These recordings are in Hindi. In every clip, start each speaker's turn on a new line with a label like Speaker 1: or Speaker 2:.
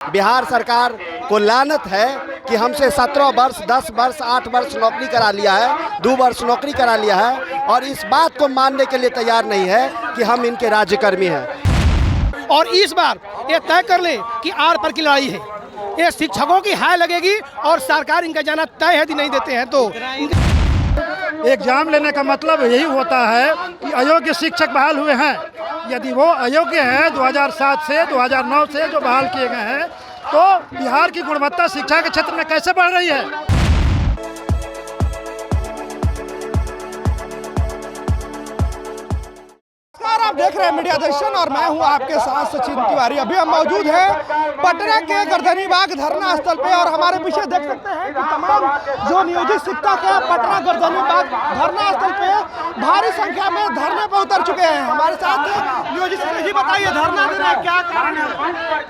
Speaker 1: बिहार सरकार को लानत है कि हमसे 17 वर्ष, 10 वर्ष, 8 वर्ष नौकरी करा लिया है, 2 वर्ष नौकरी करा लिया है और इस बात को मानने के लिए तैयार नहीं है कि हम इनके राज्यकर्मी हैं।
Speaker 2: और इस बार ये तय कर ले कि आर पर की लड़ाई है, ये शिक्षकों की हाय लगेगी और सरकार इनका जाना तय है, यदि नहीं देते हैं तो।
Speaker 3: एग्जाम लेने का मतलब यही होता है कि अयोग्य शिक्षक बहाल हुए हैं। यदि वो अयोग्य हैं 2007 से 2009 से जो बहाल किए गए हैं, तो बिहार की गुणवत्ता शिक्षा के क्षेत्र में कैसे बढ़ रही है।
Speaker 2: आप देख रहे हैं मीडिया दर्शन और मैं हूं आपके साथ सचिन तिवारी। अभी हम मौजूद हैं पटना के गर्दनीबाग धरना स्थल पे और हमारे पीछे देख सकते हैं कि तमाम जो नियोजित शिक्षक है पटना गर्दनीबाग धरना स्थल पे भारी संख्या में धरने पे उतर चुके हैं। हमारे साथ नियोजित शिक्षक जी, बताइए धरना दे रहे हैं, क्या कारण है?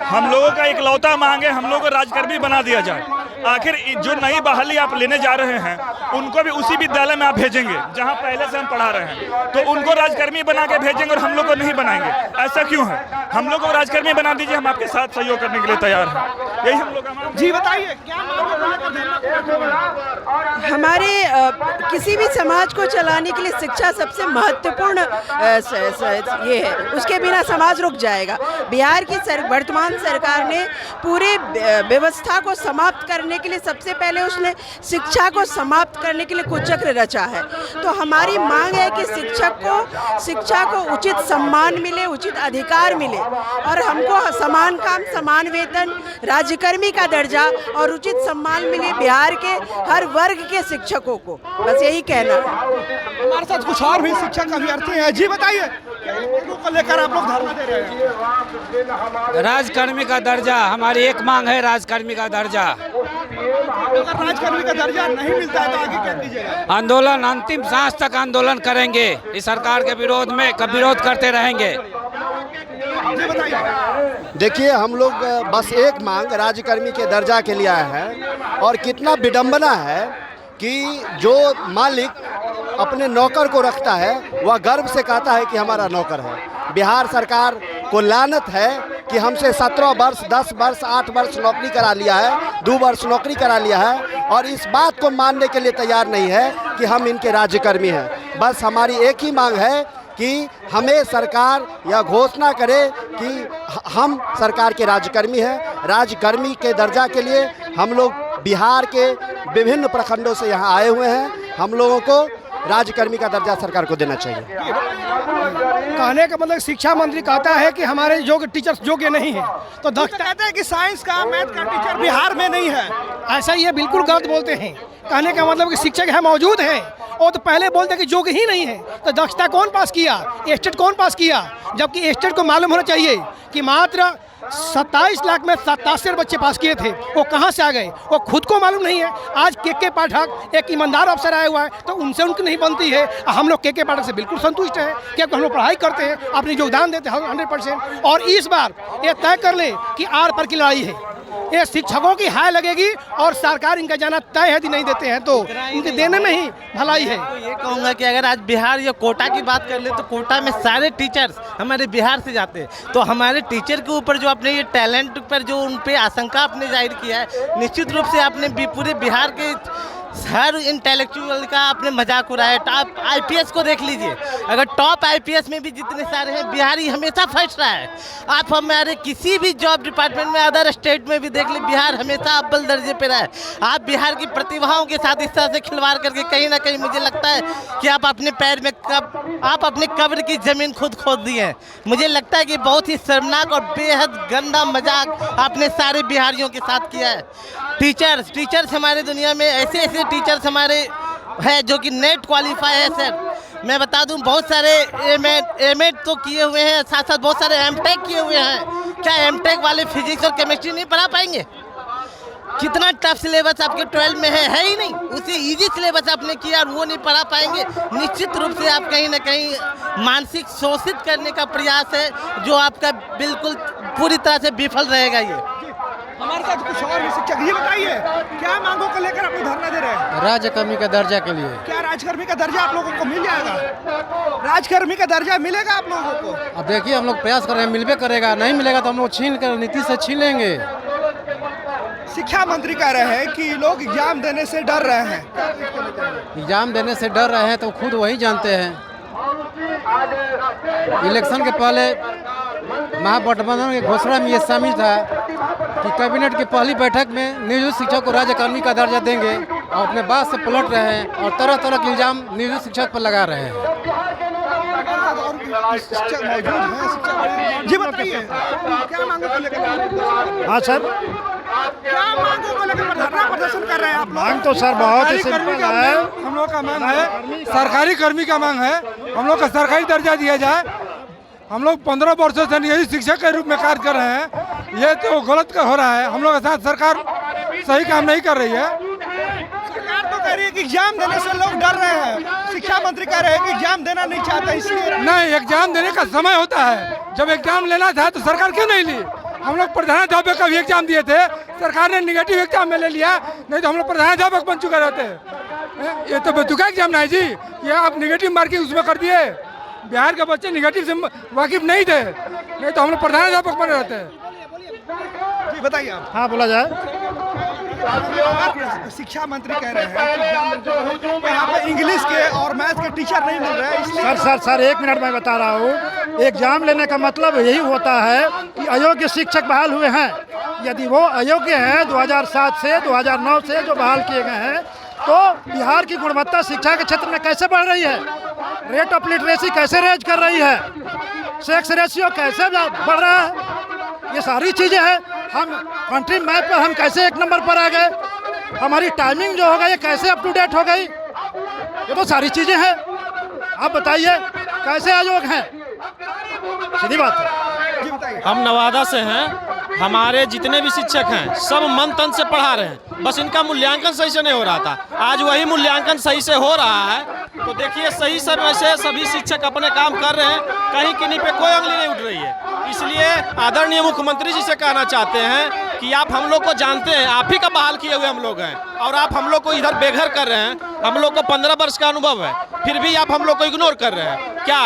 Speaker 4: हम लोगों का इकलौता मांग है, हम लोगों को राजकर्मी बना दिया जाए। आखिर जो नई बहाली आप लेने जा रहे हैं उनको भी उसी विद्यालय में आप भेजेंगे जहां पहले से हम पढ़ा रहे हैं, तो उनको राजकर्मी बना के भेजेंगे और हम लोग को नहीं बनाएंगे। ऐसा क्यों है? हम लोग को राजकर्मी बना दीजिए, हम आपके साथ सहयोग करने के लिए तैयार हैं। यही हम लोग का। जी बताइए, क्या
Speaker 5: हमारे किसी भी समाज को चलाने के लिए शिक्षा सबसे महत्वपूर्ण ये है, उसके बिना समाज रुक जाएगा। बिहार की वर्तमान सरकार ने पूरे व्यवस्था को समाप्त करने के लिए सबसे पहले उसने शिक्षा को समाप्त करने के लिए कुचक्र रचा है। तो हमारी मांग है कि शिक्षा को उचित सम्मान मिले, उचित अधिकार मिले और हमको समान काम समान वेतन, राज्यकर्मी का दर्जा और उचित सम्मान मिले बिहार के हर वर्ग के शिक्षकों को। बस यही कहना है।
Speaker 2: हमारे साथ कुछ और भी शिक्षक अभ्यर्थी हैं। जी बताइए, को लेकर आप लोग धरना दे रहे हैं?
Speaker 6: राजकर्मी का दर्जा, हमारी एक मांग है, राजकर्मी का दर्जा।
Speaker 2: अगर राजकर्मी का दर्जा नहीं मिलता है तो आगे क्या कीजिएगा?
Speaker 6: आंदोलन, अंतिम सांस तक आंदोलन करेंगे। इस सरकार के विरोध में विरोध करते रहेंगे।
Speaker 1: देखिए, हम लोग बस एक मांग राज्यकर्मी के दर्जा के लिए आए हैं और कितना विडंबना है कि जो मालिक अपने नौकर को रखता है वह गर्व से कहता है कि हमारा नौकर है। बिहार सरकार को लानत है कि हमसे 17 वर्ष, 10 वर्ष, 8 वर्ष नौकरी करा लिया है, 2 वर्ष नौकरी करा लिया है और इस बात को मानने के लिए तैयार नहीं है कि हम इनके राज्यकर्मी हैं। बस हमारी एक ही मांग है कि हमें सरकार यह घोषणा करे कि हम सरकार के राज्यकर्मी हैं। राज्यकर्मी के दर्जा के लिए हम लोग बिहार के विभिन्न प्रखंडों से यहाँ आए हुए हैं। हम लोगों को राज्यकर्मी का दर्जा सरकार को देना चाहिए।
Speaker 2: कहने का मतलब शिक्षा मंत्री कहता है कि हमारे योग्य टीचर्स योग्य नहीं है, तो कहते हैं कि साइंस का, मैथ का टीचर बिहार में नहीं है। ऐसा ये बिल्कुल गलत बोलते हैं। कहने का मतलब कि शिक्षक है, मौजूद हैं और तो पहले बोलते कि योग्य ही नहीं है, तो दक्षता कौन पास किया? स्टेट कौन पास किया? जबकि स्टेट को मालूम होना चाहिए कि मात्र 27 लाख में 87 बच्चे पास किए थे। वो कहाँ से आ गए वो खुद को मालूम नहीं है। आज के पाठक एक ईमानदार अफसर आया हुआ है तो उनसे उनकी नहीं बनती है। हम लोग के पाठक से बिल्कुल संतुष्ट हैं क्योंकि हम लोग पढ़ाई करते हैं, अपने योगदान देते हैं 100%। और इस बार ये तय कर ले कि आर पर की लड़ाई है, ये शिक्षकों की हाय लगेगी और सरकार इनका जाना तय है, यदि नहीं देते हैं तो इनके देने में ही भलाई है।
Speaker 7: तो ये कहूँगा कि अगर आज बिहार या कोटा की बात कर ले तो कोटा में सारे टीचर्स हमारे बिहार से जाते हैं। तो हमारे टीचर के ऊपर जो आपने ये टैलेंट पर जो उन पे आशंका आपने जाहिर किया है, निश्चित रूप से आपने पूरे बिहार के हर इंटेलेक्चुअल का आपने मजाक उड़ाया। टॉप आईपीएस को देख लीजिए, अगर टॉप आईपीएस में भी जितने सारे हैं, बिहारी हमेशा फर्स्ट रहा है। आप हमारे किसी भी जॉब डिपार्टमेंट में अदर स्टेट में भी देख ली, बिहार हमेशा अव्वल दर्जे पे रहा है। आप बिहार की प्रतिभाओं के साथ इस तरह से खिलवाड़ करके कहीं ना कहीं मुझे लगता है कि आप अपने पैर में आप अपने कब्र की ज़मीन खुद खोद दी है। मुझे लगता है कि बहुत ही शर्मनाक और बेहद गंदा मजाक आपने सारे बिहारियों के साथ किया है। टीचर्स हमारे दुनिया में ऐसे टीचर्स हमारे हैं जो कि नेट क्वालिफाई है। सर मैं बता दूं, बहुत सारे एमएड तो किए हुए हैं, साथ साथ बहुत सारे एमटेक किए हुए हैं। क्या एमटेक वाले फिजिक्स और केमिस्ट्री नहीं पढ़ा पाएंगे? कितना टफ सिलेबस आपके 12 में है ही नहीं। उसे इजी सिलेबस आपने किया और वो नहीं पढ़ा पाएंगे। निश्चित रूप से आप कहीं ना कहीं मानसिक शोषित करने का प्रयास है जो आपका बिल्कुल पूरी तरह से विफल रहेगा। ये
Speaker 2: हमारे साथ कुछ और भी शिक्षक। ये बताइए, क्या मांगों को लेकर आप लोग धरना दे रहे हैं?
Speaker 3: राज्यकर्मी का दर्जा के लिए।
Speaker 2: क्या राजकर्मी का दर्जा आप लोगों को मिल जाएगा? राजकर्मी का दर्जा मिलेगा आप लोगों को?
Speaker 3: अब देखिए, हम लोग प्रयास कर रहे हैं, मिलबे करेगा। नहीं मिलेगा तो हम लोग छीन कर नीति से छीन लेंगे।
Speaker 2: शिक्षा मंत्री कह रहे हैं कि लोग एग्जाम देने से डर रहे हैं।
Speaker 8: एग्जाम देने से डर रहे हैं तो खुद वही जानते हैं। इलेक्शन के पहले महागठबंधन की घोषणा में ये शामिल था कि कैबिनेट की पहली बैठक में नियोजित शिक्षक को राज्य अकादमी का दर्जा देंगे और अपने बात से पलट रहे हैं और तरह तरह के इल्जाम नियोजित शिक्षक पर लगा रहे हैं।
Speaker 2: शिक्षक मौजूद हैं, जी बताइए क्या मांगों को लेकर?
Speaker 3: हाँ सर,
Speaker 2: क्या मांगों को लेकर धरना प्रदर्शन कर रहे हैं आप लोग?
Speaker 3: मांग तो सर बहुत ही सिंपल है।
Speaker 9: हम लोग का मांग है, सरकारी कर्मी का मांग है, हम लोग का सरकारी दर्जा दिया जाए। हम लोग 15 वर्षों से नियोजित शिक्षक के रूप में कार्य कर रहे हैं, ये तो गलत हो रहा है। हम लोग के साथ सरकार सही काम नहीं कर रही है।
Speaker 2: सरकार तो कह रही है कि एग्जाम देने से लोग डर रहे हैं, शिक्षा मंत्री कह रहे हैं कि एग्जाम देना नहीं चाहते इसलिए।
Speaker 9: नहीं, एग्जाम देने का समय होता है, जब एग्जाम लेना था तो सरकार क्यों नहीं ली? हम लोग प्रधानाध्यापक का भी एग्जाम दिए थे, सरकार ने निगेटिव एग्जाम में ले लिया, नहीं तो हम लोग प्रधानाध्यापक बन चुके रहते। ये तो बेतुका एग्जाम नहीं जी, ये आप निगेटिव मार्किंग उसमें कर दिए। बिहार के बच्चे निगेटिव से वाकिफ नहीं थे, नहीं तो हम लोग प्रधानाध्यापक बने रहते।
Speaker 2: जी बताइए आप।
Speaker 3: हाँ बोला जाए।
Speaker 2: शिक्षा मंत्री कह रहे हैं कि यहाँ पे इंग्लिश के और मैथ के टीचर नहीं मिल रहे हैं, इसलिए
Speaker 3: सर 1 मिनट मैं बता रहा हूँ। एग्जाम लेने का मतलब यही होता है कि अयोग्य शिक्षक बहाल हुए हैं। यदि वो अयोग्य हैं 2007 से 2009 से जो बहाल किए गए हैं, तो बिहार की गुणवत्ता शिक्षा के क्षेत्र में कैसे बढ़ रही है, रेट ऑफ लिटरेसी कैसे रेज कर रही है, सेक्स रेशियो कैसे बढ़ रहा है, ये सारी चीज़ें हैं। हम कंट्री मैप पर हम कैसे 1 नंबर पर आ गए, हमारी टाइमिंग जो होगा ये कैसे अप टू डेट हो गई, ये तो सारी चीज़ें हैं। आप बताइए कैसे अयोग हैं, सीधी बात है।
Speaker 2: जी बताइए।
Speaker 10: हम नवादा से हैं, हमारे जितने भी शिक्षक हैं सब मन तन से पढ़ा रहे हैं, बस इनका मूल्यांकन सही से नहीं हो रहा था। आज वही मूल्यांकन सही से हो रहा है, तो देखिए सही समय से सभी शिक्षक अपने काम कर रहे हैं, कहीं किन्हीं पे कोई उंगली नहीं उठ रही है। इसलिए आदरणीय मुख्यमंत्री जी से कहना चाहते हैं कि आप हम लोग को जानते हैं, आप ही का बहाल किए हुए हम लोग हैं, और आप हम लोग को इधर बेघर कर रहे हैं। हम लोग को 15 वर्ष का अनुभव है, फिर भी आप हम लोग को इग्नोर कर रहे हैं। क्या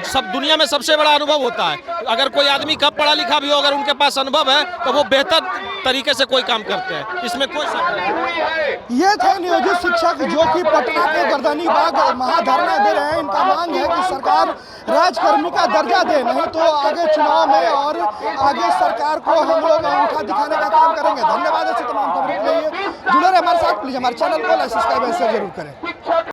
Speaker 10: सब दुनिया में सबसे बड़ा अनुभव होता है, अगर कोई आदमी कब पढ़ा लिखा भी हो, अगर उनके पास अनुभव है तो वो बेहतर तरीके से कोई काम करते हैं, इसमें कोई शक नहीं।
Speaker 2: ये थे नियोजित शिक्षक जो कि पटना के गर्दनी बाग महाधरना दे रहे हैं। इनका मांग है कि सरकार राजकर्मी का दर्जा दे, नहीं तो आगे चुनाव में और आगे सरकार को हम लोग अंगूठा दिखाने का काम करेंगे। धन्यवाद। ऐसे तमाम खबरों के लिए जुड़े रहे हमारे साथ। प्लीज हमारे चैनल को लाइक सब्सक्राइब जरूर करें।